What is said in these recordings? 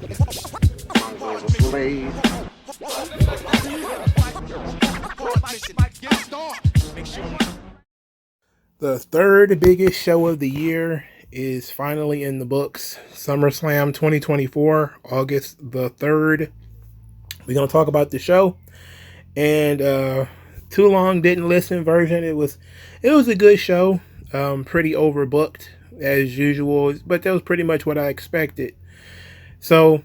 MagMongoSlade. The third biggest show of the year is finally in the books. SummerSlam 2024, August the 3rd. We're going to talk about the show. And Too Long Didn't Listen version. It was a good show. Pretty overbooked as usual, but that was pretty much what I expected. So,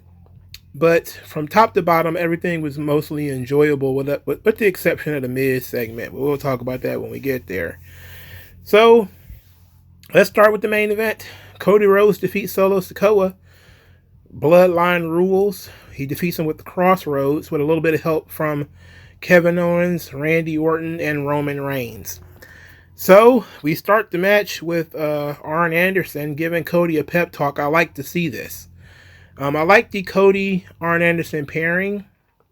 but from top to bottom, everything was mostly enjoyable with the exception of the Miz segment. But we'll talk about that when we get there. So, let's start with the main event. Cody Rhodes defeats Solo Sikoa. Bloodline rules. He defeats him with the Crossroads with a little bit of help from Kevin Owens, Randy Orton, and Roman Reigns. So, we start the match with Arn Anderson giving Cody a pep talk. I like to see this. I like the Cody-Arn Anderson pairing.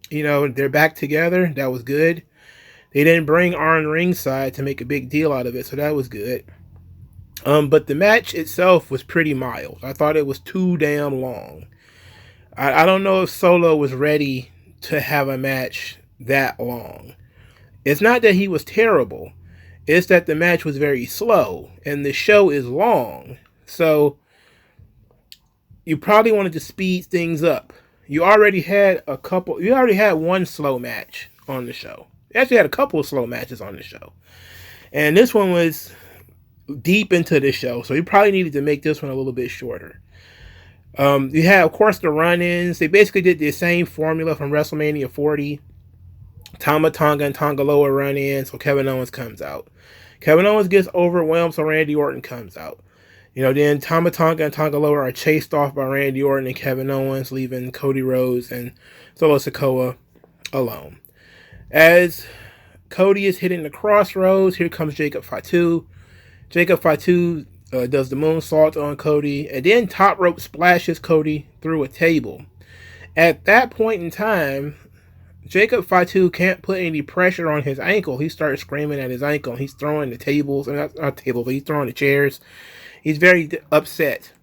You know, they're back together. That was good. They didn't bring Arn ringside to make a big deal out of it, so that was good. But the match itself was pretty mild. I thought it was too damn long. I don't know if Solo was ready to have a match that long. It's not that he was terrible. It's that the match was very slow, and the show is long. So, you probably wanted to speed things up. You already had one slow match on the show. You actually had a couple of slow matches on the show. And this one was deep into the show, so you probably needed to make this one a little bit shorter. You had, of course, the run-ins. They basically did the same formula from WrestleMania 40. Tama Tonga and Tonga Loa run in, so Kevin Owens comes out. Kevin Owens gets overwhelmed, so Randy Orton comes out. You know, then Tama Tonga and Tonga Loa are chased off by Randy Orton and Kevin Owens, leaving Cody Rhodes and Solo Sikoa alone. As Cody is hitting the Crossroads, here comes Jacob Fatu. Jacob Fatu does the moonsault on Cody, and then top rope splashes Cody through a table. At that point in time, Jacob Fatu can't put any pressure on his ankle. He starts screaming at his ankle. He's throwing the tables, and not tables, but he's throwing the chairs. He's very upset.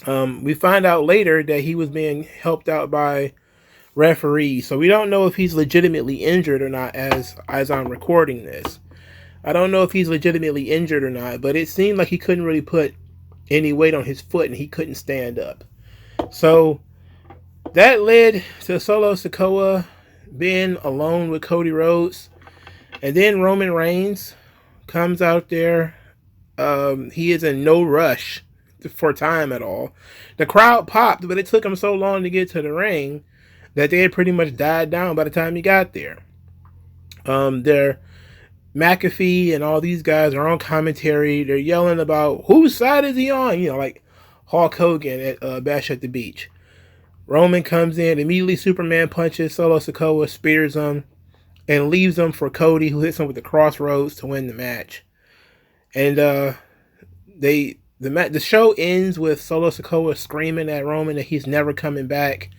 We find out later that he was being helped out by referees, so we don't know if he's legitimately injured or not as I'm recording this. I don't know if he's legitimately injured or not, but it seemed like he couldn't really put any weight on his foot and he couldn't stand up. So that led to Solo Sikoa being alone with Cody Rhodes, and then Roman Reigns comes out there. He is in no rush for time at all. The crowd popped, but it took him so long to get to the ring that they had pretty much died down by the time he got there. McAfee and all these guys are on commentary. They're yelling about whose side is he on? You know, like Hulk Hogan at Bash at the Beach. Roman comes in, immediately Superman punches Solo Sikoa, spears him, and leaves him for Cody, who hits him with the Crossroads to win the match. And the show ends with Solo Sikoa screaming at Roman that he's never coming back.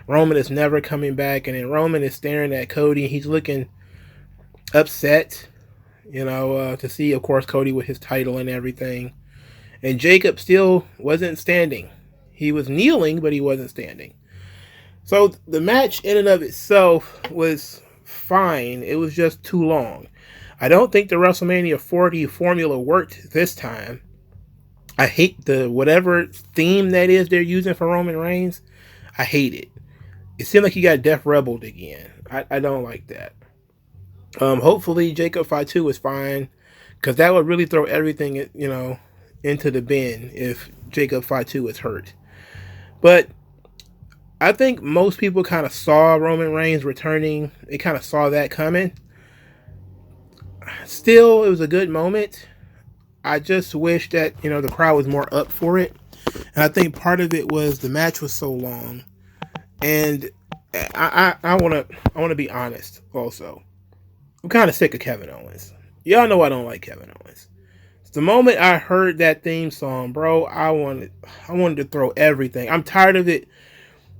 Roman is never coming back, and then Roman is staring at Cody, and he's looking upset, you know, to see, of course, Cody with his title and everything. And Jacob still wasn't standing. He was kneeling, but he wasn't standing. So the match in and of itself was fine. It was just too long. I don't think the WrestleMania 40 formula worked this time. I hate the whatever theme that is they're using for Roman Reigns. I hate it. It seemed like he got Def Rebeled again. I don't like that. Hopefully Jacob Fatu is fine, because that would really throw everything, you know, into the bin if Jacob Fatu is hurt. But I think most people kind of saw Roman Reigns returning. They kind of saw that coming. Still, it was a good moment. I just wish that, you know, the crowd was more up for it. And I think part of it was the match was so long. And I want to be honest also. I'm kind of sick of Kevin Owens. Y'all know I don't like Kevin Owens. The moment I heard that theme song, bro, I wanted to throw everything. I'm tired of it.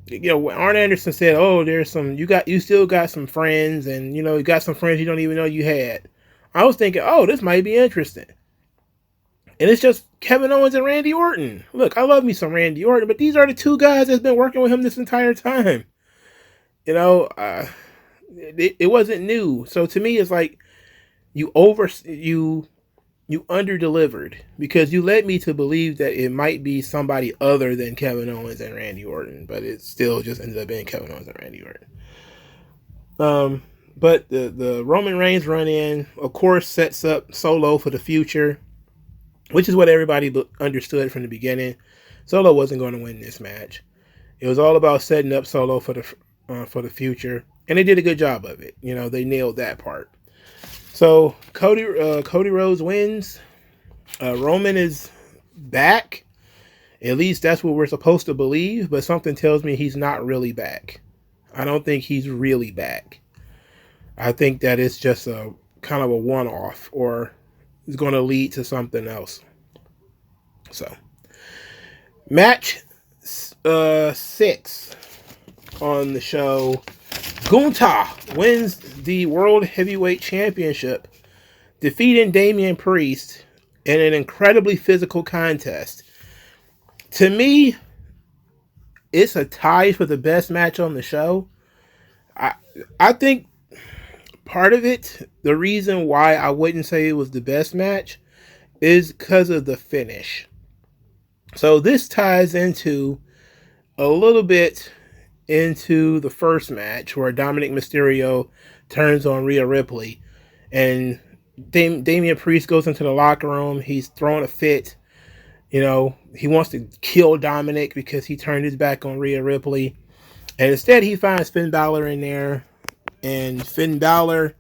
You know, when Arn Anderson said, "Oh, you still got some friends, and you know, you got some friends you don't even know you had." I was thinking, "Oh, this might be interesting." And it's just Kevin Owens and Randy Orton. Look, I love me some Randy Orton, but these are the two guys that's been working with him this entire time. You know, it wasn't new. So to me, it's like you underdelivered because you led me to believe that it might be somebody other than Kevin Owens and Randy Orton, but it still just ended up being Kevin Owens and Randy Orton. But the Roman Reigns run in, of course, sets up Solo for the future, which is what everybody understood from the beginning. Solo wasn't going to win this match. It was all about setting up Solo for the future, and they did a good job of it. You know, they nailed that part. So Cody Rhodes wins. Roman is back. At least that's what we're supposed to believe, but something tells me he's not really back. I don't think he's really back. I think that it's just a kind of a one-off, or is going to lead to something else. So, match 6 on the show. Gunter wins the World Heavyweight Championship, defeating Damian Priest in an incredibly physical contest. To me, it's a tie for the best match on the show. I think part of it, the reason why I wouldn't say it was the best match, is because of the finish. So this ties into a little bit into the first match where Dominic Mysterio turns on Rhea Ripley, and Damian Priest goes into the locker room. He's throwing a fit. You know, he wants to kill Dominic because he turned his back on Rhea Ripley, and instead he finds Finn Balor in there, and Finn Balor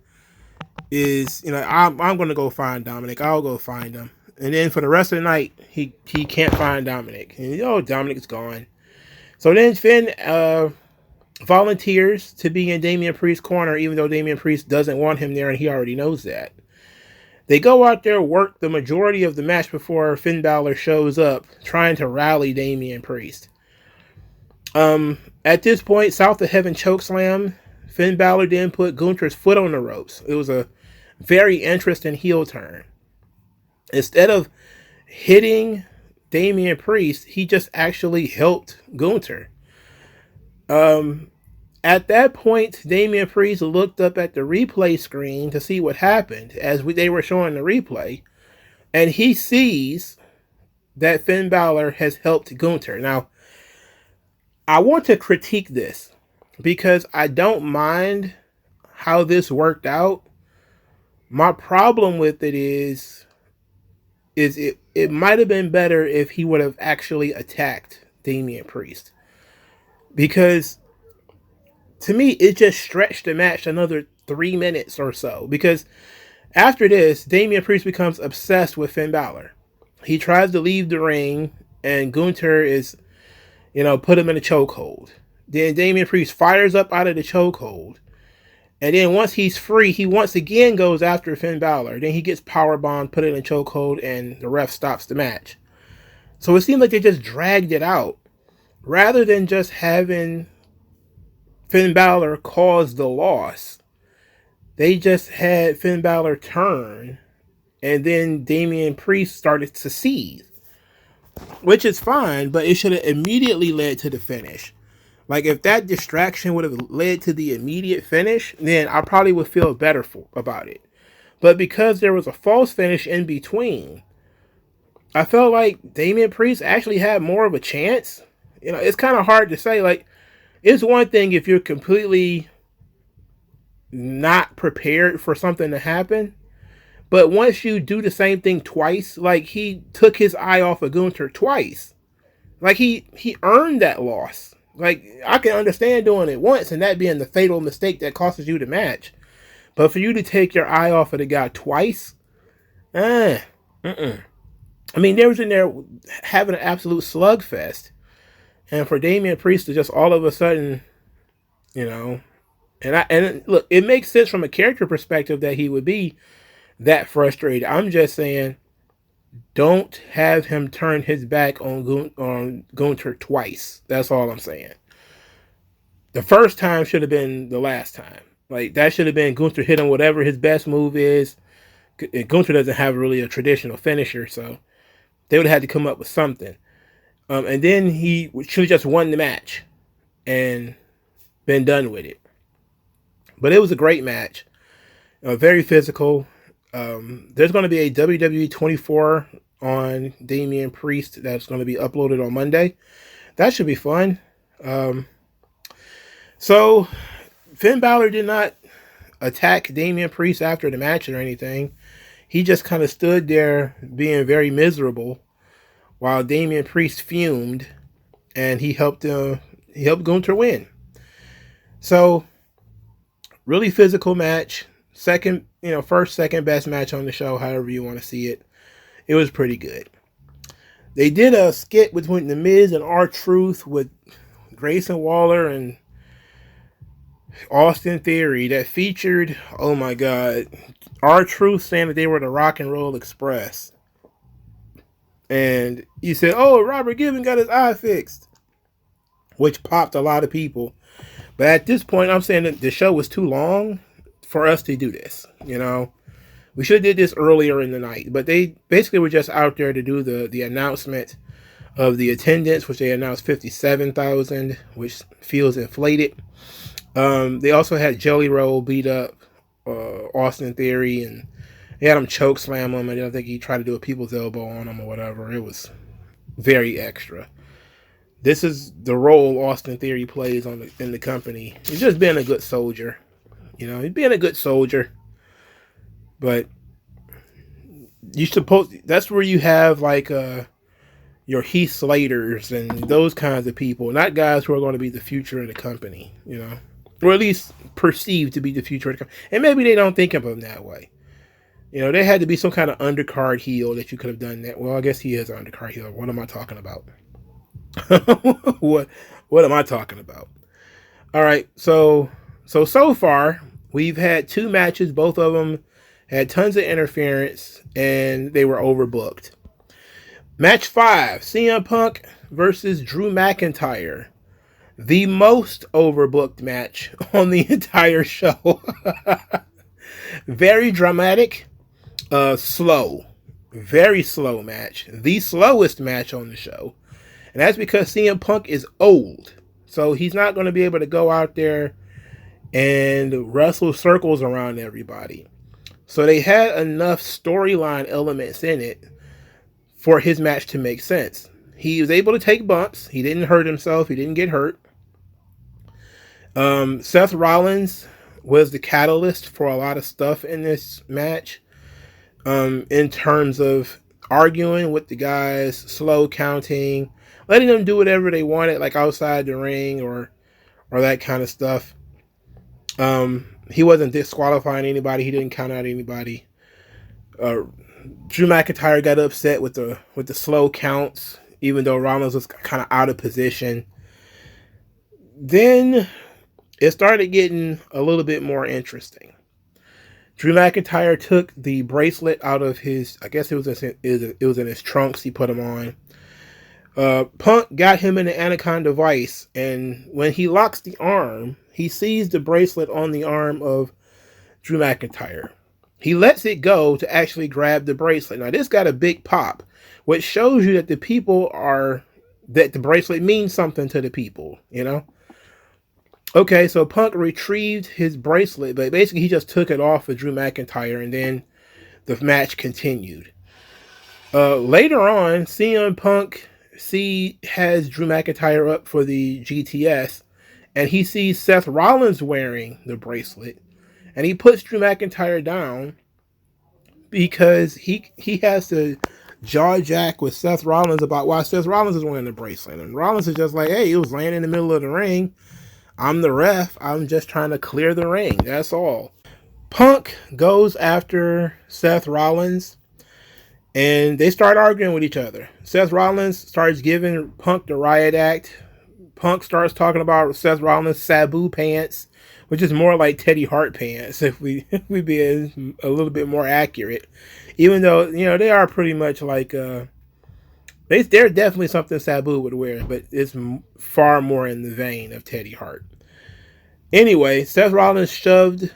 is, you know, I'm going to go find Dominic. I'll go find him. And then for the rest of the night, he can't find Dominic. And, you know, Dominic's gone. So then Finn volunteers to be in Damian Priest's corner, even though Damian Priest doesn't want him there, and he already knows that. They go out there, work the majority of the match before Finn Balor shows up, trying to rally Damian Priest. At this point, South of Heaven chokeslam. Finn Balor then put Gunter's foot on the ropes. It was a very interesting heel turn. Instead of hitting Damian Priest, he just actually helped Gunter. At that point, Damian Priest looked up at the replay screen to see what happened as they were showing the replay, and he sees that Finn Balor has helped Gunter. Now, I want to critique this because I don't mind how this worked out. My problem with it is it might have been better if he would have actually attacked Damian Priest. Because to me, it just stretched the match another 3 minutes or so. Because after this, Damian Priest becomes obsessed with Finn Balor. He tries to leave the ring, and Gunter is, you know, put him in a chokehold. Then Damian Priest fires up out of the chokehold. And then once he's free, he once again goes after Finn Balor. Then he gets powerbombed, put in a chokehold, and the ref stops the match. So it seemed like they just dragged it out. Rather than just having Finn Balor cause the loss, they just had Finn Balor turn, and then Damian Priest started to seethe. Which is fine, but it should have immediately led to the finish. Like, if that distraction would have led to the immediate finish, then I probably would feel better about it. But because there was a false finish in between, I felt like Damian Priest actually had more of a chance. You know, it's kind of hard to say. Like, it's one thing if you're completely not prepared for something to happen. But once you do the same thing twice, like he took his eye off of Gunter twice. Like, he earned that loss. Like, I can understand doing it once and that being the fatal mistake that costs you the match. But for you to take your eye off of the guy twice, I mean, they was in there having an absolute slugfest. And for Damian Priest to just all of a sudden, you know, and look, it makes sense from a character perspective that he would be that frustrated. I'm just saying, don't have him turn his back on Gunter twice. That's all I'm saying. The first time should have been the last time. Like, that should have been Gunter hitting whatever his best move is. Gunter doesn't have really a traditional finisher, so They would have had to come up with something. And then he should have just won the match and been done with it. But it was a great match. Very physical. There's going to be a WWE 24 on Damian Priest that's going to be uploaded on Monday. That should be fun. So Finn Balor did not attack Damian Priest after the match or anything. He just kind of stood there being very miserable while Damian Priest fumed, and he helped Gunter win. So really physical match. First, second best match on the show, however you want to see it. It was pretty good. They did a skit between The Miz and R-Truth with Grayson Waller and Austin Theory that featured, oh my God, R-Truth saying that they were the Rock and Roll Express. And he said, oh, Robert Gibbon got his eye fixed, which popped a lot of people. But at this point, I'm saying that the show was too long for us to do this. We should have did this earlier in the night, but they basically were just out there to do the announcement of the attendance, which they announced 57,000, which feels inflated. They also had Jelly Roll beat up Austin Theory, and they had him choke slam him, and I think he tried to do a people's elbow on him or whatever. It was very extra. This is the role Austin Theory plays in the company. He's just being a good soldier. He's being a good soldier. But that's where you have like your Heath Slaters and those kinds of people, not guys who are going to be the future of the company, or at least perceived to be the future of the company. And maybe they don't think of them that way. There had to be some kind of undercard heel that you could have done that. Well, I guess he is an undercard heel. What am I talking about? What am I talking about? All right, so far we've had 2 matches. Both of them had tons of interference, and they were overbooked. Match 5, CM Punk versus Drew McIntyre. The most overbooked match on the entire show. Very dramatic, slow. Very slow match. The slowest match on the show. And that's because CM Punk is old. So he's not going to be able to go out there and wrestle circles around everybody. So they had enough storyline elements in it for his match to make sense. He was able to take bumps. He didn't hurt himself. He didn't get hurt. Seth Rollins was the catalyst for a lot of stuff in this match. In terms of arguing with the guys, slow counting, letting them do whatever they wanted, like outside the ring or that kind of stuff. He wasn't disqualifying anybody. He didn't count out anybody. Drew McIntyre got upset with the slow counts, even though Rollins was kind of out of position. Then it started getting a little bit more interesting. Drew McIntyre took the bracelet out of his, I guess it was in his trunks. He put them on. Punk got him in the Anaconda Vice, and when he locks the arm, he sees the bracelet on the arm of Drew McIntyre. He lets it go to actually grab the bracelet. Now, this got a big pop, which shows you that that the bracelet means something to the people, Okay, so Punk retrieved his bracelet, but basically he just took it off of Drew McIntyre, and then the match continued. Later on, CM Punk has Drew McIntyre up for the GTS, and he sees Seth Rollins wearing the bracelet, and he puts Drew McIntyre down because he has to jaw jack with Seth Rollins about why Seth Rollins is wearing the bracelet. And Rollins is just like, hey, he was laying in the middle of the ring. I'm the ref. I'm just trying to clear the ring. That's all. Punk goes after Seth Rollins, and they start arguing with each other. Seth Rollins starts giving Punk the riot act. Punk starts talking about Seth Rollins' Sabu pants, which is more like Teddy Hart pants, if we be a little bit more accurate. Even though, they are pretty much like, they're definitely something Sabu would wear, but it's far more in the vein of Teddy Hart. Anyway, Seth Rollins shoved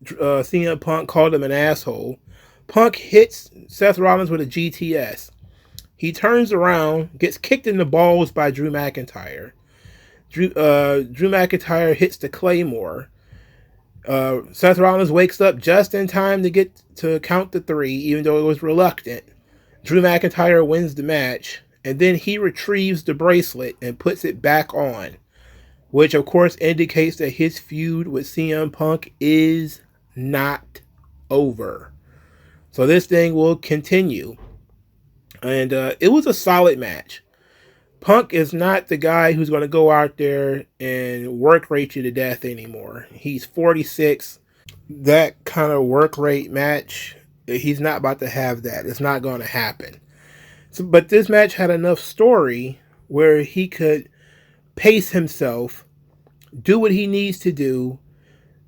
CM Punk, called him an asshole. Punk hits Seth Rollins with a GTS. He turns around, gets kicked in the balls by Drew McIntyre. Drew McIntyre hits the Claymore. Seth Rollins wakes up just in time to get to count the 3, even though it was reluctant. Drew McIntyre wins the match, and then he retrieves the bracelet and puts it back on, which of course indicates that his feud with CM Punk is not over. So this thing will continue. And it was a solid match. Punk is not the guy who's going to go out there and work rate you to death anymore. He's 46. That kind of work rate match, he's not about to have that. It's not going to happen. So, but this match had enough story where he could pace himself, do what he needs to do.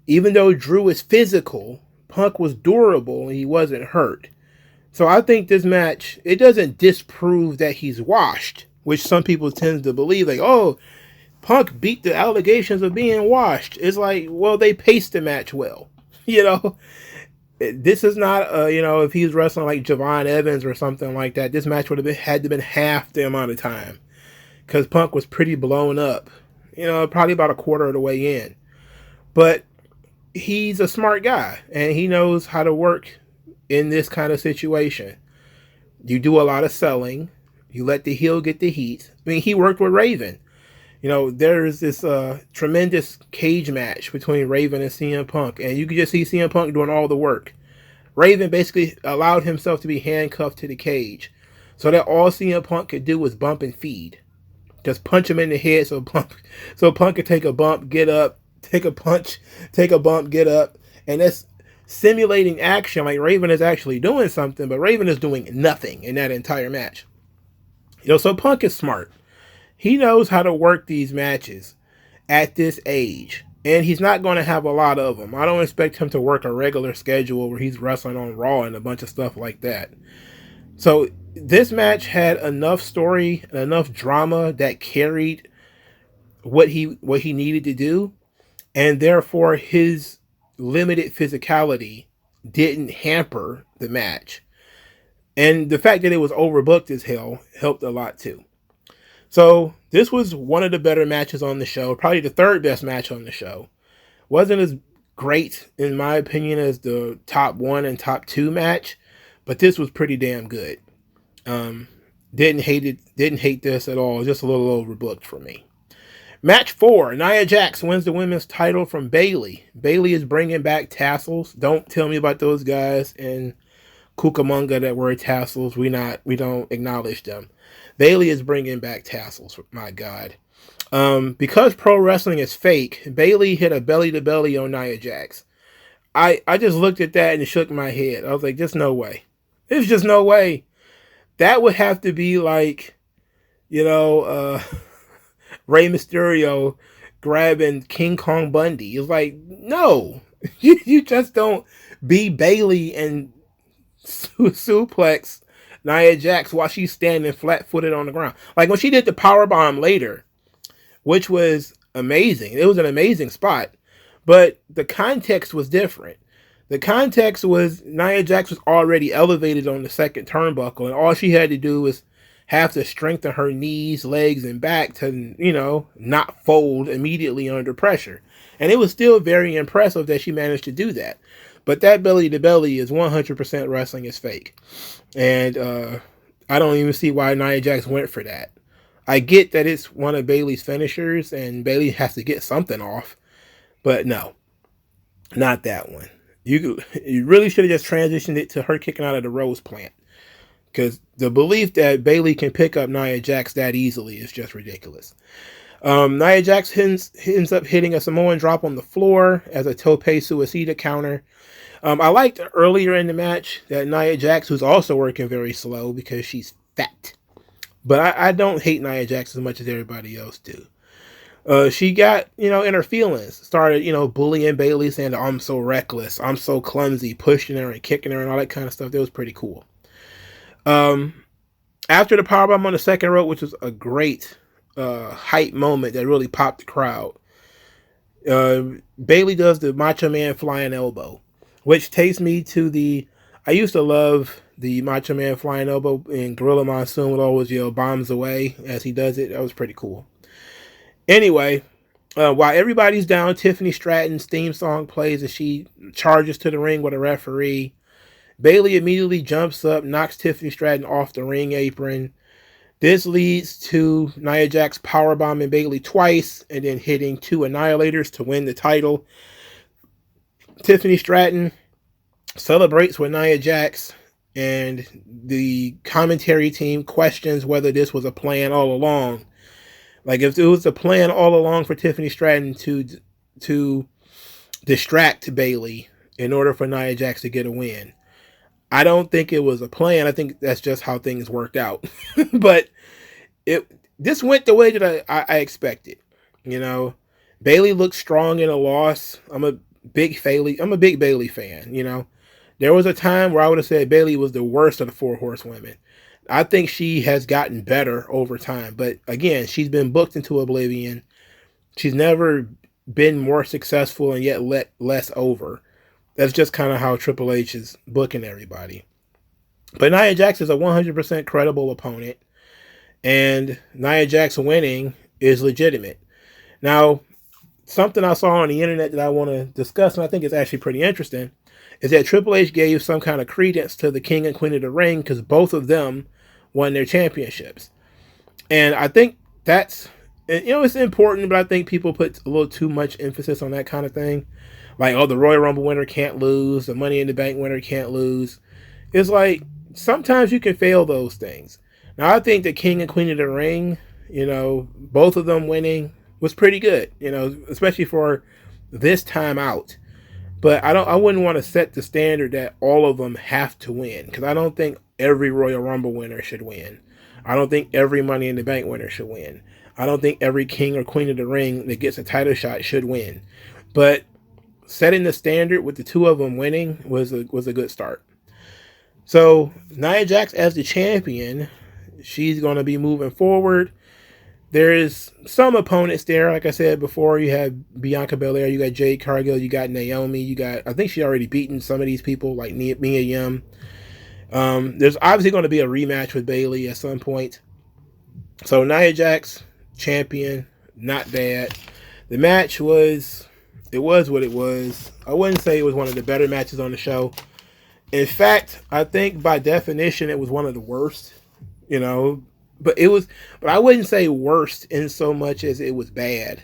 Even though Drew is physical, Punk was durable and he wasn't hurt. So I think this match, it doesn't disprove that he's washed, which some people tend to believe, like, oh, Punk beat the allegations of being washed. It's like, well, they paced the match well. You know, this is not, if he's wrestling like Javon Evans or something like that, this match would have had to been half the amount of time because Punk was pretty blown up, probably about a quarter of the way in. But he's a smart guy and he knows how to work in this kind of situation. You do a lot of selling. You let the heel get the heat. I mean, he worked with Raven. There's this tremendous cage match between Raven and CM Punk, and you can just see CM Punk doing all the work. Raven basically allowed himself to be handcuffed to the cage so that all CM Punk could do was bump and feed. Just punch him in the head so Punk could take a bump, get up, take a punch, take a bump, get up. And that's simulating action, like Raven is actually doing something, but Raven is doing nothing in that entire match. So Punk is smart. He knows how to work these matches at this age, and he's not going to have a lot of them. I don't expect him to work a regular schedule where he's wrestling on Raw and a bunch of stuff like that. So this match had enough story and enough drama that carried what he needed to do, and therefore his limited physicality didn't hamper the match. And the fact that it was overbooked as hell helped a lot too. So this was one of the better matches on the show, probably the third best match on the show. Wasn't as great, in my opinion, as the top 1 and top 2 match, but this was pretty damn good. Didn't hate this at all. Just a little overbooked for me. Match 4, Nia Jax wins the women's title from Bayley. Bayley is bringing back tassels. Don't tell me about those guys in Cucamonga that wear tassels. We don't acknowledge them. Bayley is bringing back tassels. My God. Because pro wrestling is fake, Bayley hit a belly to belly on Nia Jax. I just looked at that and shook my head. I was like, there's no way. There's just no way. That would have to be like, Rey Mysterio grabbing King Kong Bundy. It's like, no, you just don't be Bayley and suplex Nia Jax while she's standing flat-footed on the ground. Like when she did the powerbomb later, which was amazing. It was an amazing spot, but the context was different. The context was Nia Jax was already elevated on the second turnbuckle, and all she had to do was have to strengthen her knees, legs, and back to, not fold immediately under pressure. And it was still very impressive that she managed to do that. But that belly to belly is 100% wrestling is fake. And I don't even see why Nia Jax went for that. I get that it's one of Bayley's finishers and Bayley has to get something off. But no, not that one. You really should have just transitioned it to her kicking out of the Rose plant. Because the belief that Bayley can pick up Nia Jax that easily is just ridiculous. Nia Jax ends up hitting a Samoan drop on the floor as a tope suicida counter. I liked earlier in the match that Nia Jax, who's also working very slow because she's fat. But I don't hate Nia Jax as much as everybody else do. She got, in her feelings. Started, bullying Bayley, saying that I'm so reckless, I'm so clumsy, pushing her and kicking her and all that kind of stuff. That was pretty cool. After the powerbomb on the second rope, which was a great hype moment that really popped the crowd, Bayley does the Macho Man flying elbow, which takes me to I used to love the Macho Man Flying Elbow and Gorilla Monsoon would always yell bombs away as he does it. That was pretty cool. Anyway, while everybody's down, Tiffany Stratton's theme song plays as she charges to the ring with a referee. Bayley immediately jumps up, knocks Tiffany Stratton off the ring apron. This leads to Nia Jax powerbombing Bayley twice and then hitting 2 Annihilators to win the title. Tiffany Stratton celebrates with Nia Jax, and the commentary team questions whether this was a plan all along. Like, if it was a plan all along for Tiffany Stratton to distract Bayley in order for Nia Jax to get a win. I don't think it was a plan. I think that's just how things worked out. But this went the way that I expected. You know, Bayley looked strong in a loss. I'm a big Bayley fan. You know, there was a time where I would have said Bayley was the worst of the 4 horsewomen. I think she has gotten better over time. But again, she's been booked into oblivion. She's never been more successful and yet let less over. That's just kind of how Triple H is booking everybody. But Nia Jax is a 100% credible opponent. And Nia Jax winning is legitimate. Now, something I saw on the internet that I want to discuss, and I think it's actually pretty interesting, is that Triple H gave some kind of credence to the King and Queen of the Ring because both of them won their championships. And I think that's, you know, it's important, but I think people put a little too much emphasis on that kind of thing. Like, oh, the Royal Rumble winner can't lose, the Money in the Bank winner can't lose. It's like, sometimes you can fail those things. Now, I think the King and Queen of the Ring, you know, both of them winning was pretty good, you know, especially for this time out. But I wouldn't want to set the standard that all of them have to win, because I don't think every Royal Rumble winner should win. I don't think every Money in the Bank winner should win. I don't think every King or Queen of the Ring that gets a title shot should win. But setting the standard with the 2 of them winning was a good start. So Nia Jax as the champion, she's going to be moving forward. There's some opponents there. Like I said before, you have Bianca Belair, you got Jade Cargill, you got Naomi, you got, I think she already beaten some of these people like Mia Yim. There's obviously going to be a rematch with Bayley at some point. So Nia Jax, champion, not bad. The match was what it was. I wouldn't say it was one of the better matches on the show. In fact, I think by definition it was one of the worst, you know, but I wouldn't say worst in so much as it was bad.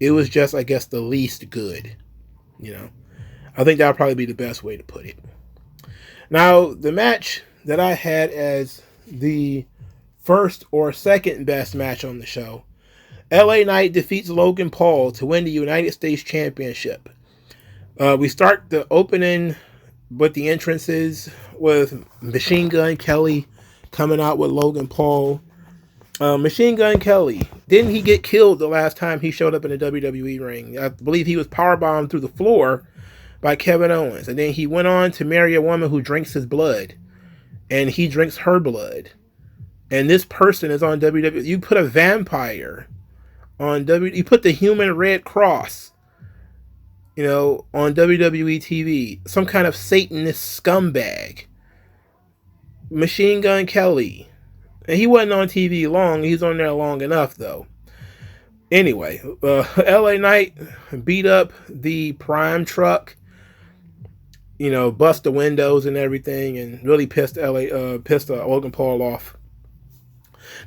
It was just, I guess, the least good, you know. I think that would probably be the best way to put it. Now, the match that I had as the first or second best match on the show, LA Knight defeats Logan Paul to win the United States Championship. We start the opening with the entrances with Machine Gun Kelly coming out with Logan Paul. Machine Gun Kelly, didn't he get killed the last time he showed up in the WWE ring? I believe he was powerbombed through the floor by Kevin Owens. And then he went on to marry a woman who drinks his blood. And he drinks her blood. And this person is on WWE. You put a vampire on WWE. You put the Human Red Cross, you know, on WWE TV. Some kind of Satanist scumbag. Machine Gun Kelly. And he wasn't on TV long. He was on there long enough, though. Anyway, LA Knight beat up the Prime truck. You know, bust the windows and everything, and really pissed Logan Paul off.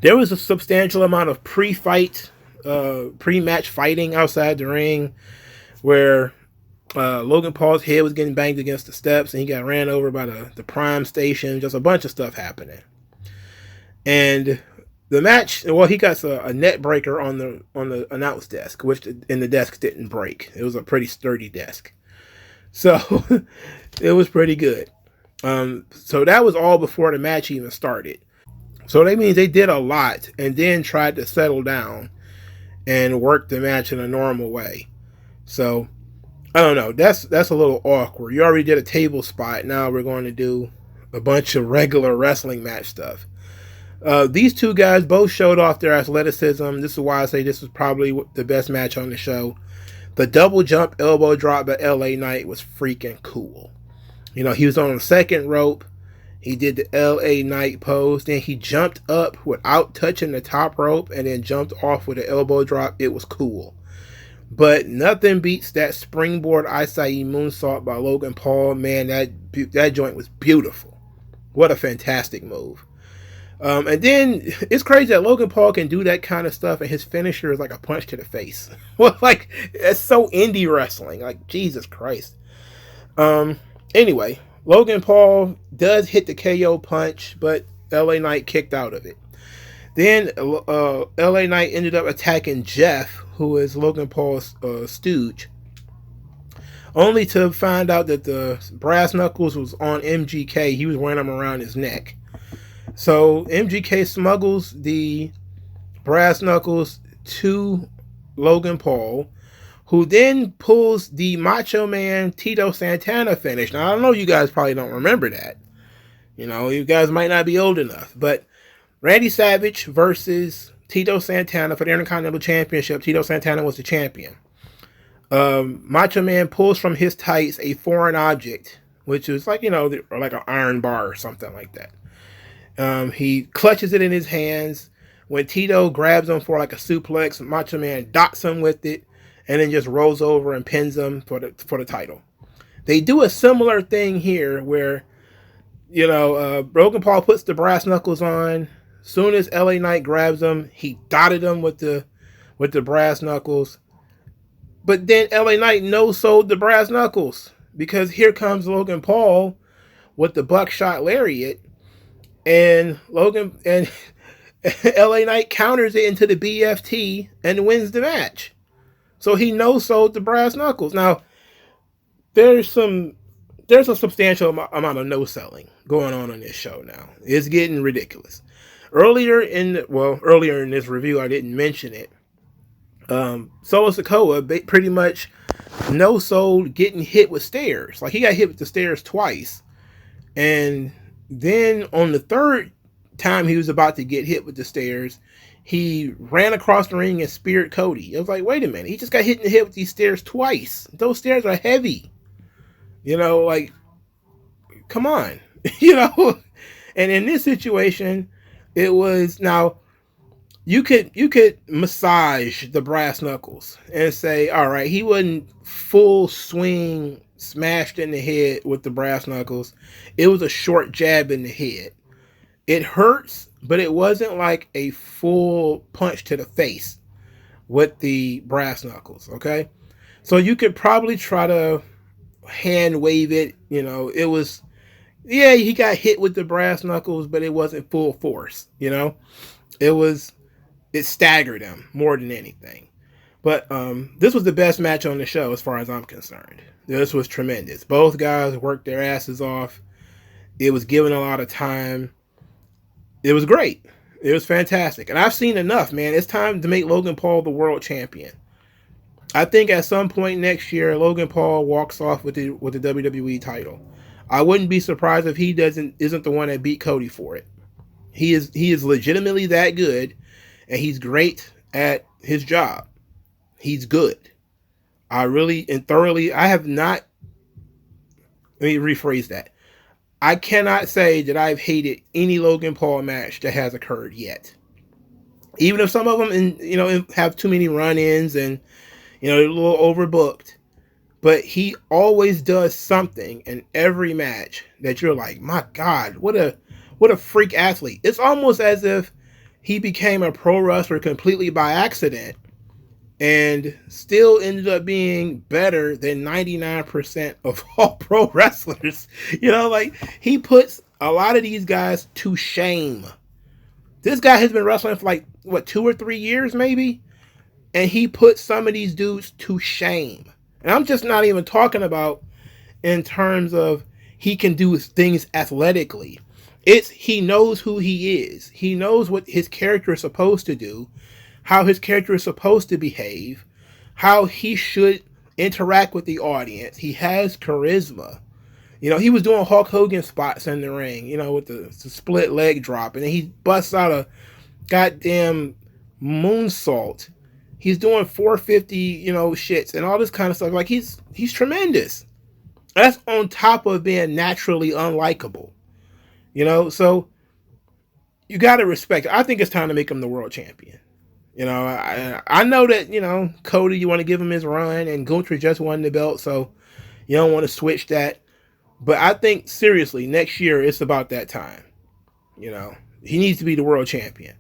There was a substantial amount of pre-match fighting outside the ring, where Logan Paul's head was getting banged against the steps, and he got ran over by the Prime station. Just a bunch of stuff happening. And the match, well, he got a net breaker on the announce desk, which the desk didn't break. It was a pretty sturdy desk. So it was pretty good. So that was all before the match even started. So that means they did a lot and then tried to settle down and work the match in a normal way. So I don't know. That's a little awkward. You already did a table spot. Now we're going to do a bunch of regular wrestling match stuff. These 2 guys both showed off their athleticism. This is why I say this was probably the best match on the show. The double jump elbow drop by LA Knight was freaking cool. You know, he was on the second rope. He did the LA Knight pose. Then he jumped up without touching the top rope and then jumped off with an elbow drop. It was cool. But nothing beats that springboard Acai moonsault by Logan Paul. Man, that joint was beautiful. What a fantastic move. And then it's crazy that Logan Paul can do that kind of stuff and his finisher is like a punch to the face. Well, like, it's so indie wrestling. Like, Jesus Christ. Anyway, Logan Paul does hit the KO punch, but LA Knight kicked out of it. Then LA Knight ended up attacking Jeff, who is Logan Paul's stooge, only to find out that the brass knuckles was on MGK. He was wearing them around his neck. So MGK smuggles the brass knuckles to Logan Paul, who then pulls the Macho Man Tito Santana finish. Now, I know you guys probably don't remember that. You know, you guys might not be old enough. But Randy Savage versus Tito Santana for the Intercontinental Championship. Tito Santana was the champion. Macho Man pulls from his tights a foreign object, which is like, you know, like an iron bar or something like that. He clutches it in his hands. When Tito grabs him for like a suplex, Macho Man dots him with it and then just rolls over and pins him for the title. They do a similar thing here where, you know, Logan Paul puts the brass knuckles on. Soon as LA Knight grabs him, he dotted him with the brass knuckles. But then LA Knight no-sold the brass knuckles because here comes Logan Paul with the buckshot lariat, and LA Knight counters it into the BFT and wins the match. So he no-sold the brass knuckles. Now, there's a substantial amount of no-selling going on this show now. It's getting ridiculous. Earlier in this review, I didn't mention it. Solo Sikoa pretty much no-sold getting hit with stairs. Like, he got hit with the stairs twice. And then on the third time he was about to get hit with the stairs, he ran across the ring and speared Cody. I was like, wait a minute. He just got hit in the head with these stairs twice. Those stairs are heavy. You know, like, come on. You know? And in this situation, it was, now, you could massage the brass knuckles and say, all right, he wasn't full swing smashed in the head with the brass knuckles. It was a short jab in the head. It hurts, but it wasn't like a full punch to the face with the brass knuckles, okay? So you could probably try to hand wave it, you know. It was, yeah, he got hit with the brass knuckles, but it wasn't full force, you know. It staggered him more than anything. But this was the best match on the show as far as I'm concerned. This was tremendous. Both guys worked their asses off. It was given a lot of time. It was great. It was fantastic. And I've seen enough, man. It's time to make Logan Paul the world champion. I think at some point next year, Logan Paul walks off with the WWE title. I wouldn't be surprised if he isn't the one that beat Cody for it. He is legitimately that good, and he's great at his job. He's good. I have not, let me rephrase that. I cannot say that I've hated any Logan Paul match that has occurred yet. Even if some of them, have too many run-ins and, they're a little overbooked. But he always does something in every match that you're like, my God, what a freak athlete. It's almost as if he became a pro wrestler completely by accident and still ended up being better than 99% of all pro wrestlers. He puts a lot of these guys to shame. This guy has been wrestling for 2 or 3 years maybe, and he puts some of these dudes to shame. And I'm just not even talking about in terms of he can do things athletically. He knows who he is. He knows what his character is supposed to do, how his character is supposed to behave, how he should interact with the audience. He has charisma. He was doing Hulk Hogan spots in the ring, with the split leg drop, and then he busts out a goddamn moonsault. He's doing 450, shits and all this kind of stuff. Like, he's tremendous. That's on top of being naturally unlikable. You know, so you got to respect. I think it's time to make him the world champion. You know, I know that, you know, Cody, you want to give him his run, and Gunter just won the belt, so you don't want to switch that. But I think, seriously, next year, it's about that time. You know, he needs to be the world champion.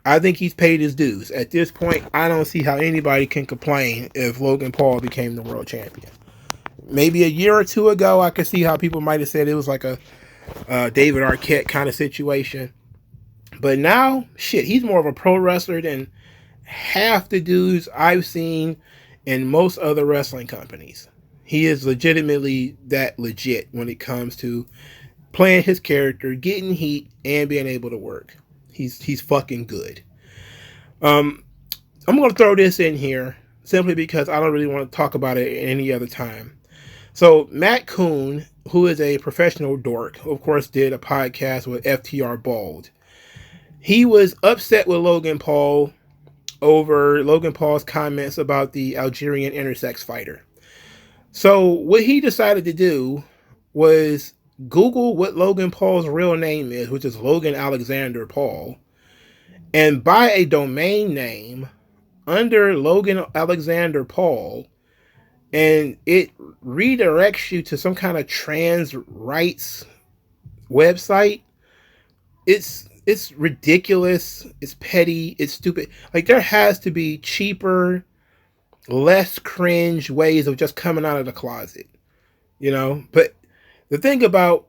I think he's paid his dues. At this point, I don't see how anybody can complain if Logan Paul became the world champion. Maybe a year or two ago, I could see how people might have said it was like a David Arquette kind of situation. But now, shit, he's more of a pro wrestler than half the dudes I've seen in most other wrestling companies. He is legitimately that legit when it comes to playing his character, getting heat, and being able to work. He's fucking good. I'm going to throw this in here simply because I don't really want to talk about it any other time. So Matt Kuhn, who is a professional dork, of course, did a podcast with FTR Bald. He was upset with Logan Paul over Logan Paul's comments about the Algerian intersex fighter. So what he decided to do was Google what Logan Paul's real name is, which is Logan Alexander Paul, and buy a domain name under Logan Alexander Paul, and it redirects you to some kind of trans rights website. It's ridiculous. It's petty. It's stupid. Like, there has to be cheaper, less cringe ways of just coming out of the closet, you know? But the thing about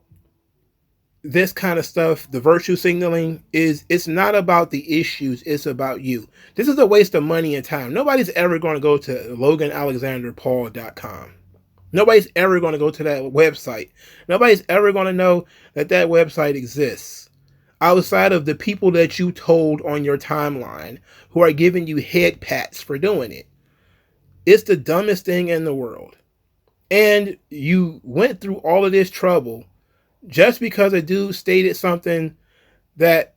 this kind of stuff, the virtue signaling, is it's not about the issues. It's about you. This is a waste of money and time. Nobody's ever going to go to LoganAlexanderPaul.com. Nobody's ever going to go to that website. Nobody's ever going to know that that website exists outside of the people that you told on your timeline who are giving you head pats for doing it. It's the dumbest thing in the world. And you went through all of this trouble just because a dude stated something that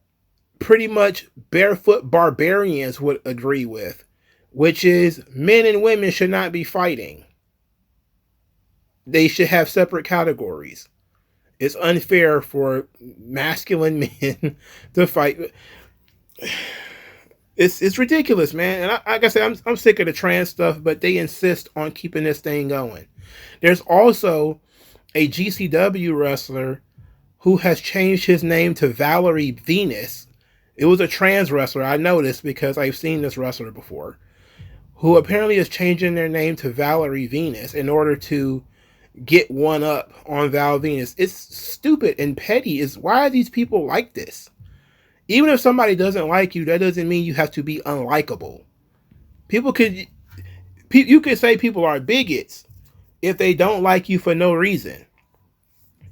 pretty much barefoot barbarians would agree with, which is men and women should not be fighting. They should have separate categories. It's unfair for masculine men to fight. It's ridiculous, man. And like I said, I'm sick of the trans stuff, but they insist on keeping this thing going. There's also a GCW wrestler who has changed his name to Valerie Venus. It was a trans wrestler, I noticed, because I've seen this wrestler before, who apparently is changing their name to Valerie Venus in order to get one up on Val Venus. It's stupid and petty. Why are these people like this? Even if somebody doesn't like you, that doesn't mean you have to be unlikable. You could say people are bigots if they don't like you for no reason.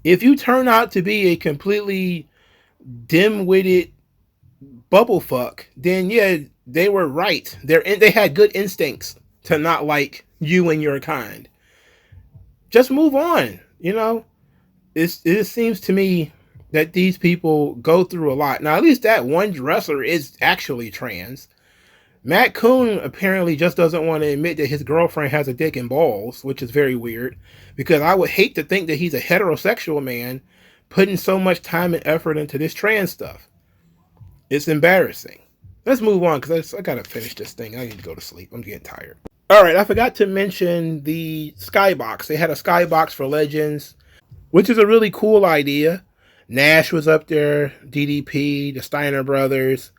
If you turn out to be a completely dim-witted bubblefuck, then yeah, they were right. They had good instincts to not like you and your kind. Just move on, you know? It seems to me that these people go through a lot. Now, at least that one wrestler is actually trans. Matt Kuhn apparently just doesn't want to admit that his girlfriend has a dick and balls, which is very weird, because I would hate to think that he's a heterosexual man putting so much time and effort into this trans stuff. It's embarrassing. Let's move on, because I got to finish this thing. I need to go to sleep. I'm getting tired. All right, I forgot to mention the Skybox. They had a Skybox for Legends, which is a really cool idea. Nash was up there, DDP, the Steiner brothers,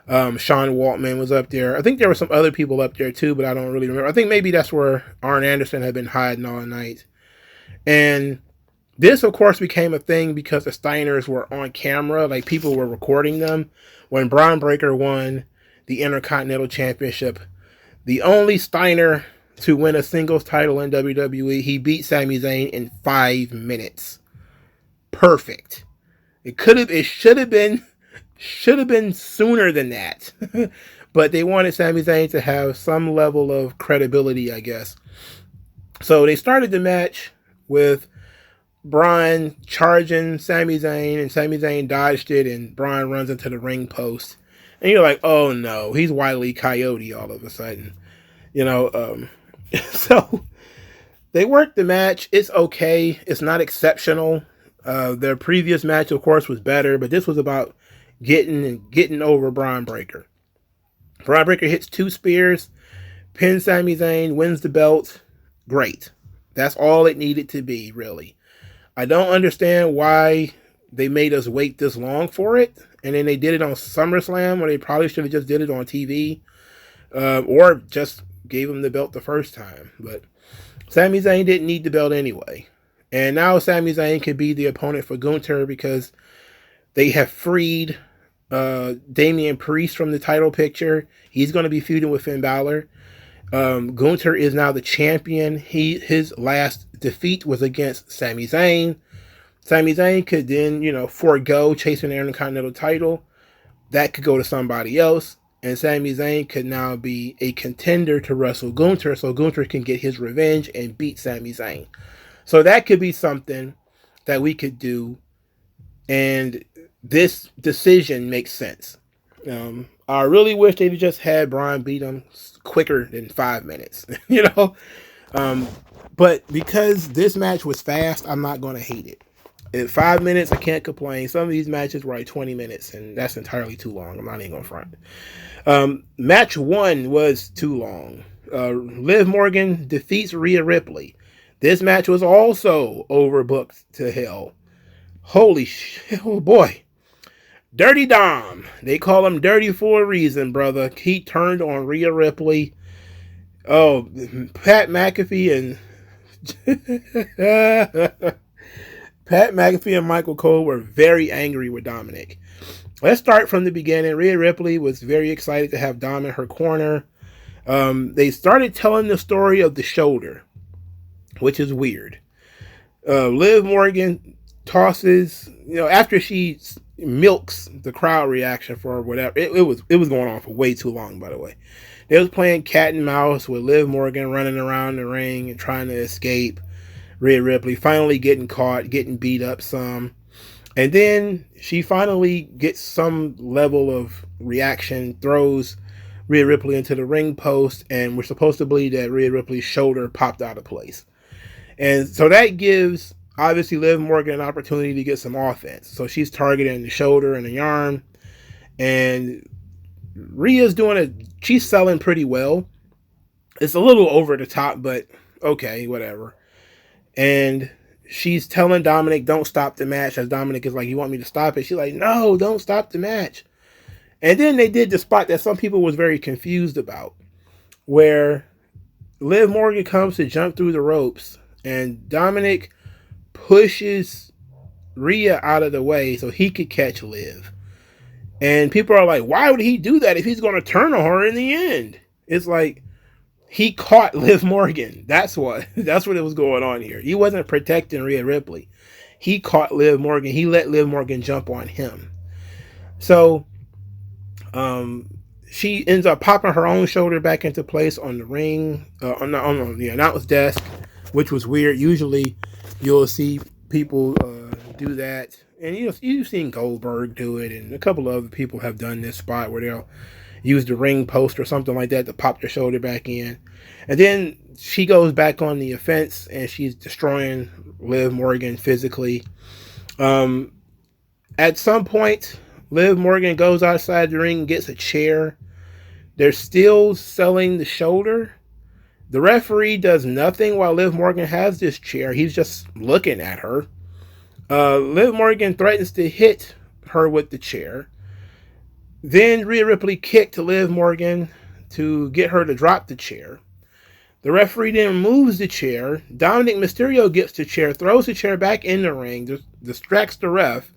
Sean Waltman was up there. I think there were some other people up there too, but I don't really remember. I think maybe that's where Arn Anderson had been hiding all night. And this, of course, became a thing because the Steiners were on camera. Like, people were recording them. When Bron Breakker won the Intercontinental Championship, the only Steiner to win a singles title in WWE, he beat Sami Zayn in 5 minutes. Perfect. It should have been sooner than that. But they wanted Sami Zayn to have some level of credibility, I guess. So they started the match with Braun charging Sami Zayn, and Sami Zayn dodged it, and Braun runs into the ring post. And you're like, oh no, he's Wile E. Coyote all of a sudden. You know, so they worked the match. It's okay. It's not exceptional. Their previous match, of course, was better, but this was about getting over Bron Breakker. Bron Breakker hits 2 spears, pins Sami Zayn, wins the belt. Great. That's all it needed to be, really. I don't understand why they made us wait this long for it, and then they did it on SummerSlam, where they probably should have just did it on TV, or just gave him the belt the first time. But Sami Zayn didn't need the belt anyway. And now Sami Zayn could be the opponent for Gunter because they have freed Damian Priest from the title picture. He's going to be feuding with Finn Balor. Gunter is now the champion. His last defeat was against Sami Zayn. Sami Zayn could then, forego chasing the Intercontinental title. That could go to somebody else. And Sami Zayn could now be a contender to wrestle Gunter, so Gunter can get his revenge and beat Sami Zayn. So that could be something that we could do. And this decision makes sense. I really wish they'd just had Bron beat him quicker than 5 minutes, But because this match was fast, I'm not going to hate it. At 5 minutes, I can't complain. Some of these matches were like 20 minutes, and that's entirely too long. I'm not even going to front. Match 1 was too long. Liv Morgan defeats Rhea Ripley. This match was also overbooked to hell. Holy shit. Oh, boy. Dirty Dom. They call him Dirty for a reason, brother. He turned on Rhea Ripley. Oh, Pat McAfee and Michael Cole were very angry with Dominic. Let's start from the beginning. Rhea Ripley was very excited to have Dom in her corner. They started telling the story of the shoulder, which is weird. Liv Morgan tosses, after she milks the crowd reaction for whatever. It was going on for way too long, by the way. They was playing cat and mouse with Liv Morgan running around the ring and trying to escape Rhea Ripley, finally getting caught, getting beat up some. And then she finally gets some level of reaction, throws Rhea Ripley into the ring post, and we're supposed to believe that Rhea Ripley's shoulder popped out of place. And so that gives, obviously, Liv Morgan an opportunity to get some offense. So she's targeting the shoulder and the arm. And Rhea's she's selling pretty well. It's a little over the top, but okay, whatever. And she's telling Dominic, don't stop the match. As Dominic is like, you want me to stop it? She's like, no, don't stop the match. And then they did the spot that some people was very confused about, where Liv Morgan comes to jump through the ropes, and Dominic pushes Rhea out of the way so he could catch Liv. And people are like, why would he do that if he's going to turn on her in the end? It's like, he caught Liv Morgan. That's what it was going on here. He wasn't protecting Rhea Ripley. He caught Liv Morgan. He let Liv Morgan jump on him. So, she ends up popping her own shoulder back into place on the ring, on the announce desk, which was weird. Usually, you'll see people do that, and you've seen Goldberg do it, and a couple of other people have done this spot where they'll use the ring post or something like that to pop their shoulder back in. And then she goes back on the offense, and she's destroying Liv Morgan physically. At some point, Liv Morgan goes outside the ring and gets a chair. They're still selling the shoulder. The referee does nothing while Liv Morgan has this chair. He's just looking at her. Liv Morgan threatens to hit her with the chair. Then Rhea Ripley kicked Liv Morgan to get her to drop the chair. The referee then moves the chair. Dominic Mysterio gets the chair, throws the chair back in the ring, distracts the ref.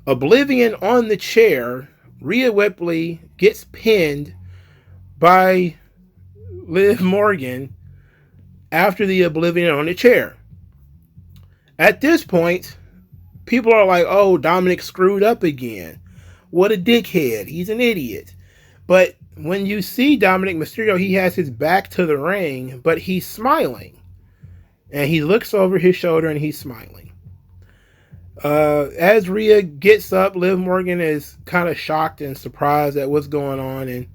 Oblivion on the chair. Rhea Ripley gets pinned by Liv Morgan after the Oblivion on the chair. At this point, people are like, oh, Dominic screwed up again. What a dickhead. He's an idiot. But when you see Dominic Mysterio, he has his back to the ring, but he's smiling. And he looks over his shoulder and he's smiling. As Rhea gets up, Liv Morgan is kind of shocked and surprised at what's going on. And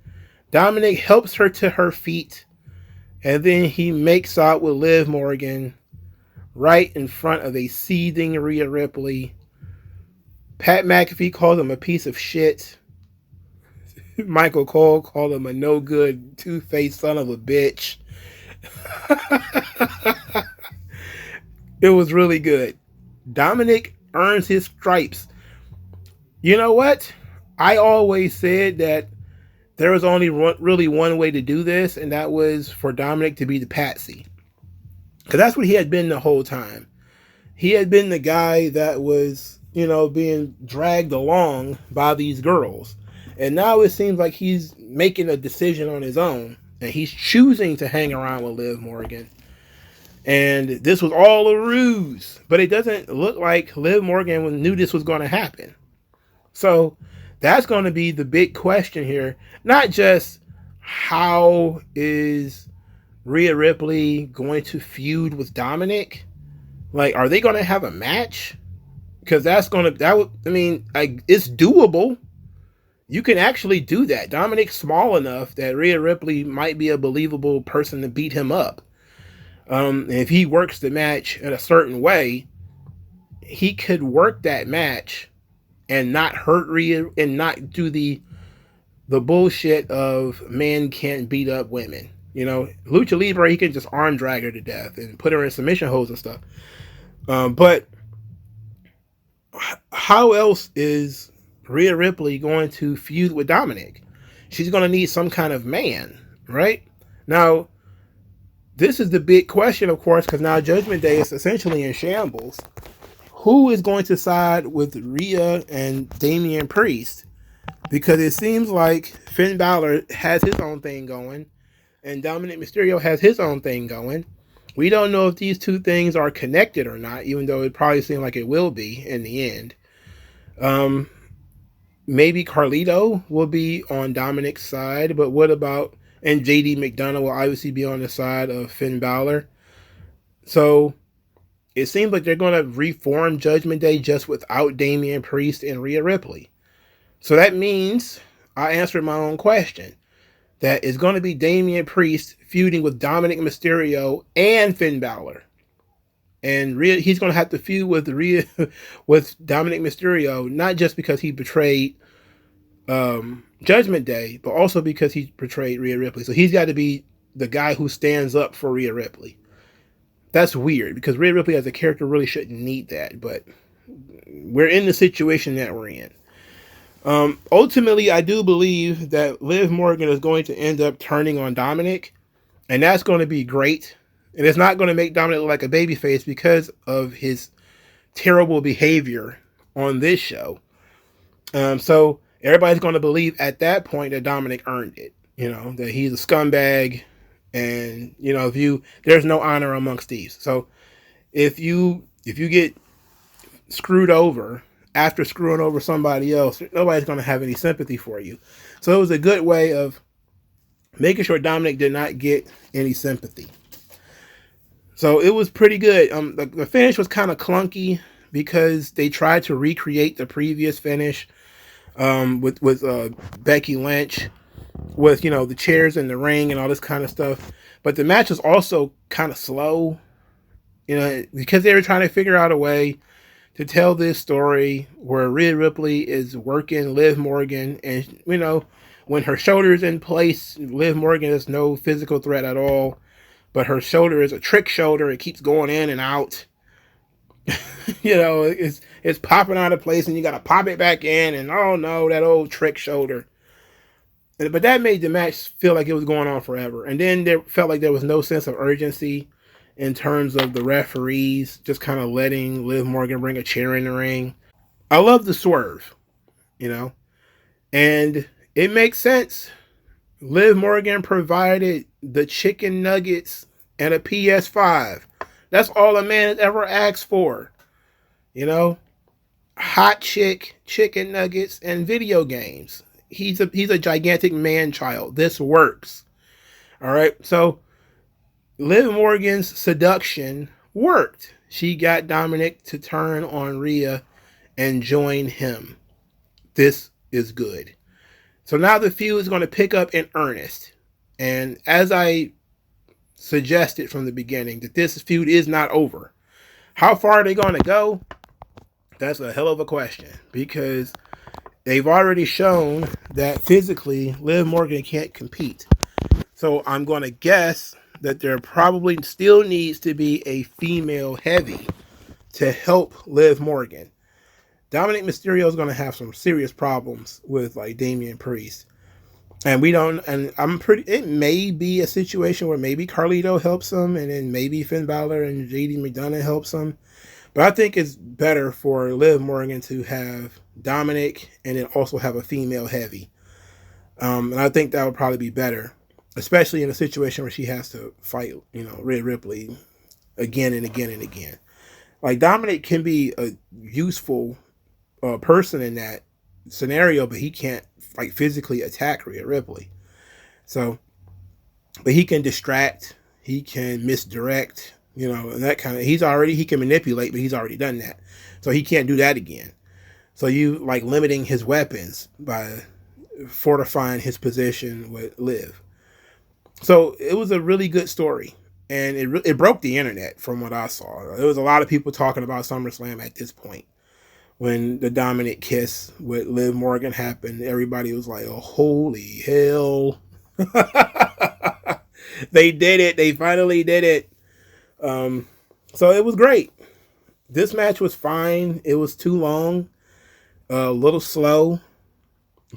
Dominic helps her to her feet. And then he makes out with Liv Morgan. right in front of a seething Rhea Ripley. Pat McAfee called him a piece of shit. Michael Cole called him a no good, two-faced son of a bitch. It was really good. Dominic earns his stripes. You know what? I always said that there was only really one way to do this, and that was for Dominic to be the patsy. Because that's what he had been the whole time. He had been the guy that was, being dragged along by these girls. And now it seems like he's making a decision on his own. And he's choosing to hang around with Liv Morgan. And this was all a ruse. But it doesn't look like Liv Morgan knew this was going to happen. So that's going to be the big question here. Not just how is Rhea Ripley going to feud with Dominic? Like, are they going to have a match? Because it's doable. You can actually do that. Dominic's small enough that Rhea Ripley might be a believable person to beat him up. If he works the match in a certain way, he could work that match and not hurt Rhea and not do the bullshit of men can't beat up women. Lucha Libre, he can just arm drag her to death and put her in submission holds and stuff. But how else is Rhea Ripley going to feud with Dominic? She's going to need some kind of man, right? Now, this is the big question, of course, because now Judgment Day is essentially in shambles. Who is going to side with Rhea and Damian Priest? Because it seems like Finn Balor has his own thing going, and Dominic Mysterio has his own thing going. We don't know if these two things are connected or not, even though it probably seems like it will be in the end. Maybe Carlito will be on Dominic's side, but what about... And JD McDonough will obviously be on the side of Finn Balor. So it seems like they're going to reform Judgment Day just without Damian Priest and Rhea Ripley. So that means I answered my own question. That is going to be Damian Priest feuding with Dominic Mysterio and Finn Balor. And he's going to have to feud with Dominic Mysterio, not just because he betrayed Judgment Day, but also because he betrayed Rhea Ripley. So he's got to be the guy who stands up for Rhea Ripley. That's weird, because Rhea Ripley as a character really shouldn't need that, but we're in the situation that we're in. Ultimately, I do believe that Liv Morgan is going to end up turning on Dominic, and that's going to be great. And it's not going to make Dominic look like a babyface because of his terrible behavior on this show. So everybody's going to believe at that point that Dominic earned it. That he's a scumbag, and there's no honor amongst thieves. So if you get screwed over after screwing over somebody else, nobody's going to have any sympathy for you. So it was a good way of making sure Dominic did not get any sympathy. So it was pretty good. The finish was kind of clunky because they tried to recreate the previous finish with Becky Lynch, with the chairs in the ring and all this kind of stuff. But the match was also kind of slow, because they were trying to figure out a way to tell this story where Rhea Ripley is working Liv Morgan, and when her shoulder is in place, Liv Morgan is no physical threat at all, but her shoulder is a trick shoulder. It keeps going in and out. It's popping out of place, and you got to pop it back in, and oh no, that old trick shoulder. But that made the match feel like it was going on forever. And then there felt like there was no sense of urgency in terms of the referees just kind of letting Liv Morgan bring a chair in the ring. I love the swerve, and it makes sense. Liv Morgan provided the chicken nuggets and a PS5. That's all a man has ever asked for. Hot chicken nuggets, and video games. He's a gigantic man child. This works. All right. So Liv Morgan's seduction worked. She got Dominic to turn on Rhea and join him. This is good. So now the feud is going to pick up in earnest. And as I suggested from the beginning, that this feud is not over. How far are they going to go? That's a hell of a question, because they've already shown that physically Liv Morgan can't compete. So I'm going to guess that there probably still needs to be a female heavy to help Liv Morgan. Dominic Mysterio is going to have some serious problems with like Damian Priest. And it may be a situation where maybe Carlito helps him, and then maybe Finn Balor and JD McDonough helps him. But I think it's better for Liv Morgan to have Dominic and then also have a female heavy. And I think that would probably be better, especially in a situation where she has to fight, Rhea Ripley again and again and again. Like, Dominic can be a useful person in that scenario, but he can't like physically attack Rhea Ripley. So, but he can distract, he can misdirect, and that kind of, he can manipulate, but he's already done that. So he can't do that again. So you like limiting his weapons by fortifying his position with Liv. So it was a really good story, and it broke the internet from what I saw. There was a lot of people talking about SummerSlam at this point. When the Dominic kiss with Liv Morgan happened, everybody was like, oh, holy hell. They did it. They finally did it. So it was great. This match was fine. It was too long, a little slow,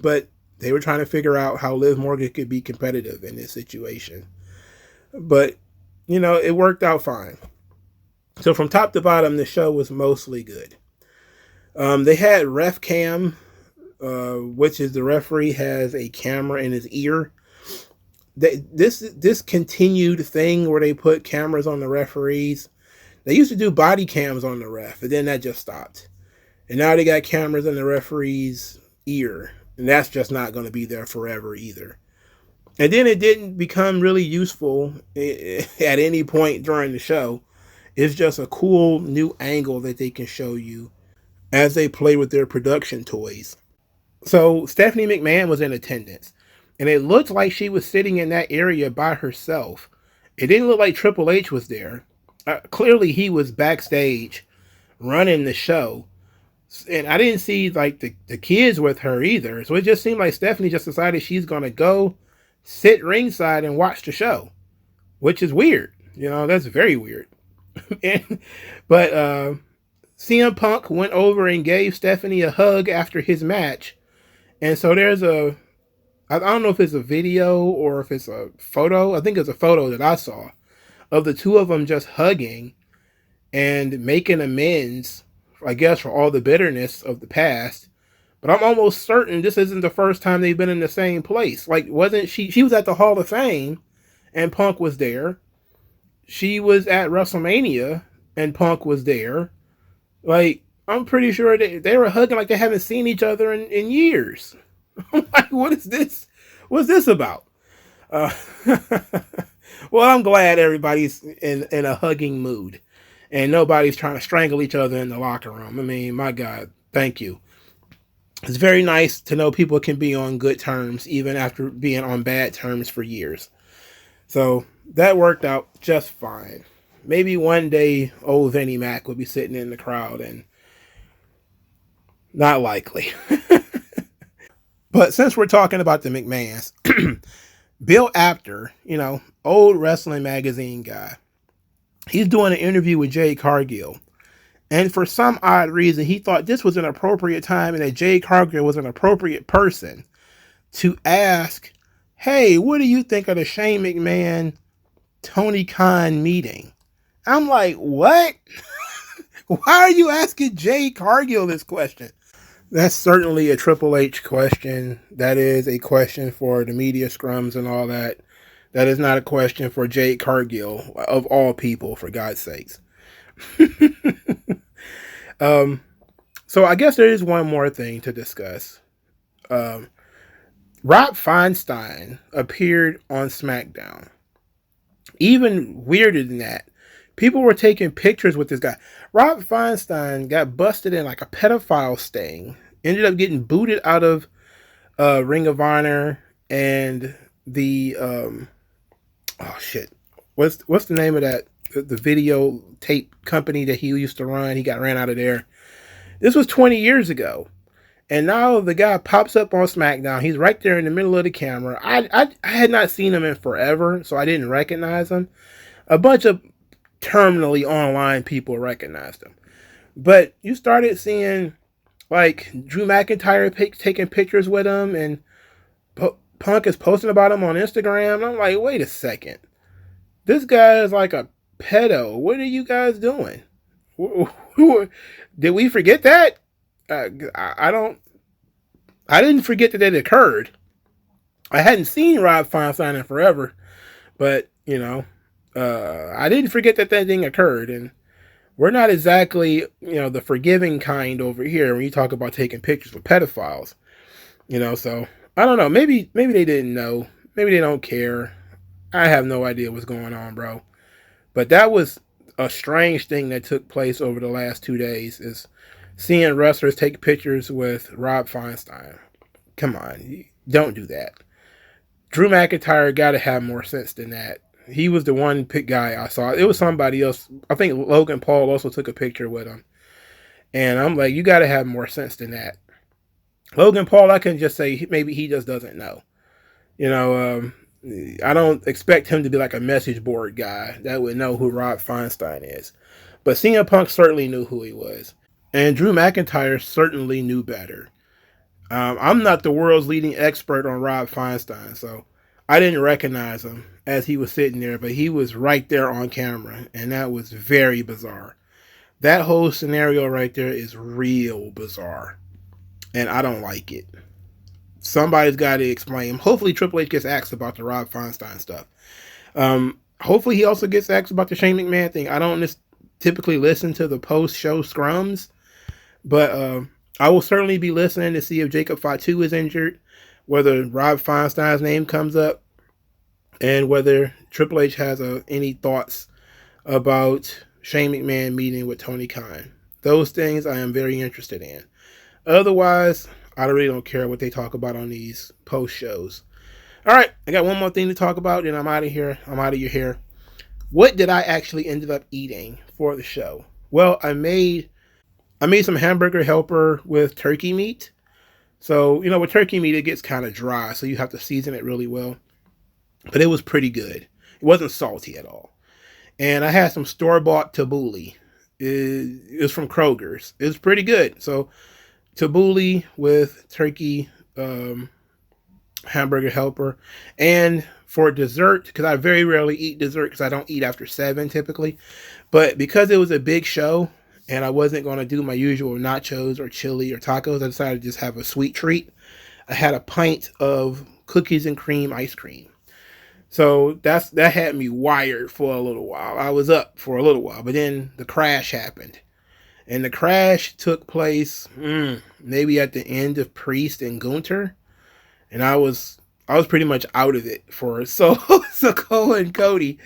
but they were trying to figure out how Liv Morgan could be competitive in this situation. But, it worked out fine. So from top to bottom, the show was mostly good. They had ref cam, which is the referee has a camera in his ear. This continued thing where they put cameras on the referees. They used to do body cams on the ref, and then that just stopped. And now they got cameras in the referee's ear, and that's just not going to be there forever either. And then it didn't become really useful at any point during the show. It's just a cool new angle that they can show you as they play with their production toys. So Stephanie McMahon was in attendance, and it looked like she was sitting in that area by herself. It didn't look like Triple H was there. Clearly he was backstage running the show, and I didn't see like the kids with her either. So it just seemed like Stephanie just decided she's going to go sit ringside and watch the show, which is weird. That's very weird. But CM Punk went over and gave Stephanie a hug after his match. And so there's I don't know if it's a video or if it's a photo. I think it's a photo that I saw of the two of them just hugging and making amends, I guess, for all the bitterness of the past. But I'm almost certain this isn't the first time they've been in the same place. Like, wasn't she was at the Hall of Fame and Punk was there. She was at WrestleMania and Punk was there. Like, I'm pretty sure they were hugging like they haven't seen each other in years. I'm like, what is this? What's this about? Well, I'm glad everybody's in a hugging mood. And nobody's trying to strangle each other in the locker room. I mean, my God, thank you. It's very nice to know people can be on good terms, even after being on bad terms for years. So that worked out just fine. Maybe one day old Vinnie Mac will be sitting in the crowd, and not likely. But since we're talking about the McMahons, Bill Apter, old wrestling magazine guy, he's doing an interview with Jade Cargill. And for some odd reason, he thought this was an appropriate time and that Jade Cargill was an appropriate person to ask, hey, what do you think of the Shane McMahon, Tony Khan meeting? I'm like, what? Why are you asking Jade Cargill this question? That's certainly a Triple H question. That is a question for the media scrums and all that. That is not a question for Jade Cargill, of all people, for God's sakes. So I guess there is one more thing to discuss. Rob Feinstein appeared on SmackDown. Even weirder than that, people were taking pictures with this guy. Rob Feinstein got busted in like a pedophile sting. Ended up getting booted out of Ring of Honor and the oh shit, what's the name of that the video tape company that he used to run. He got ran out of there. This was 20 years ago. And now the guy pops up on SmackDown. He's right there in the middle of the camera. I had not seen him in forever, so I didn't recognize him. A bunch of terminally online people recognized him. But you started seeing, like, Drew McIntyre taking pictures with him, and Punk is posting about him on Instagram. And I'm like, wait a second. This guy is like a pedo. What are you guys doing? Did we forget that? I didn't forget that it occurred. I hadn't seen Rob Feinstein in forever, but I didn't forget that thing occurred. And we're not exactly the forgiving kind over here when you talk about taking pictures with pedophiles. So I don't know. Maybe they didn't know. Maybe they don't care. I have no idea what's going on, bro. But that was a strange thing that took place over the last 2 days, is seeing wrestlers take pictures with Rob Feinstein. Come on, don't do that. Drew McIntyre got to have more sense than that. He was the one pick guy I saw. It was somebody else. I think Logan Paul also took a picture with him. And I'm like, you got to have more sense than that. Logan Paul, I can just say maybe he just doesn't know. I don't expect him to be like a message board guy that would know who Rob Feinstein is. But CM Punk certainly knew who he was. And Drew McIntyre certainly knew better. I'm not the world's leading expert on Rob Feinstein, so I didn't recognize him as he was sitting there, but he was right there on camera, and that was very bizarre. That whole scenario right there is real bizarre, and I don't like it. Somebody's got to explain. Hopefully Triple H gets asked about the Rob Feinstein stuff. Hopefully he also gets asked about the Shane McMahon thing. I don't typically listen to the post-show scrums, but I will certainly be listening to see if Jacob Fatu is injured, whether Rob Feinstein's name comes up, and whether Triple H has any thoughts about Shane McMahon meeting with Tony Khan. Those things I am very interested in. Otherwise, I really don't care what they talk about on these post shows. All right, I got one more thing to talk about, and I'm out of here. I'm out of your hair. What did I actually ended up eating for the show? Well, I made some hamburger helper with turkey meat. So, with turkey meat, it gets kind of dry, so you have to season it really well. But it was pretty good. It wasn't salty at all. And I had some store-bought tabbouleh. It was from Kroger's. It was pretty good. So, tabbouleh with turkey hamburger helper. And for dessert, because I very rarely eat dessert because I don't eat after 7 typically. But because it was a big show, and I wasn't going to do my usual nachos or chili or tacos, I decided to just have a sweet treat. I had a pint of cookies and cream ice cream. So that had me wired for a little while. I was up for a little while, but then the crash happened. And the crash took place maybe at the end of Priest and Gunter. And I was pretty much out of it for Soko and Cody.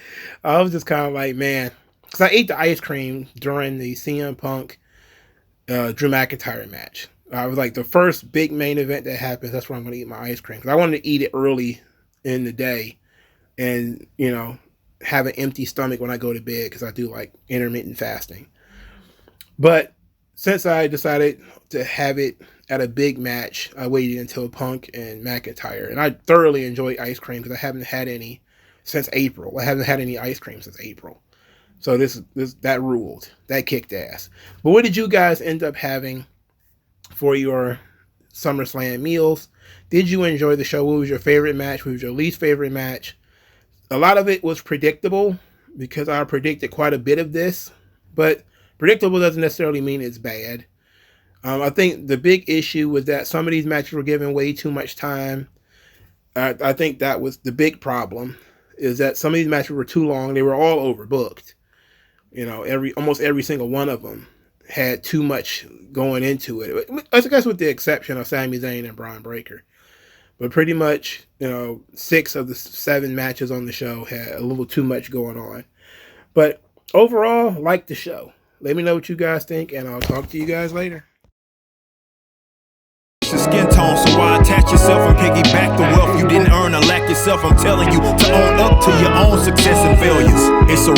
I was just kind of like, man, because I ate the ice cream during the CM Punk Drew McIntyre match. I was like, the first big main event that happens, that's where I'm going to eat my ice cream. Because I wanted to eat it early in the day and, have an empty stomach when I go to bed because I do like intermittent fasting. But since I decided to have it at a big match, I waited until Punk and McIntyre. And I thoroughly enjoy ice cream because I haven't had any since April. I haven't had any ice cream since April. So that ruled. That kicked ass. But what did you guys end up having for your SummerSlam meals? Did you enjoy the show? What was your favorite match? What was your least favorite match? A lot of it was predictable because I predicted quite a bit of this. But predictable doesn't necessarily mean it's bad. I think the big issue was that some of these matches were given way too much time. I think that was the big problem, is that some of these matches were too long. They were all overbooked. Almost every single one of them had too much going into it. I guess with the exception of Sami Zayn and Bron Breakker. But pretty much, 6 of the 7 matches on the show had a little too much going on. But overall, like the show. Let me know what you guys think, and I'll talk to you guys later. Skin tone, so why attach yourself and piggyback the wealth you didn't earn or lack yourself? I'm telling you to own up to your own success and failures. It's a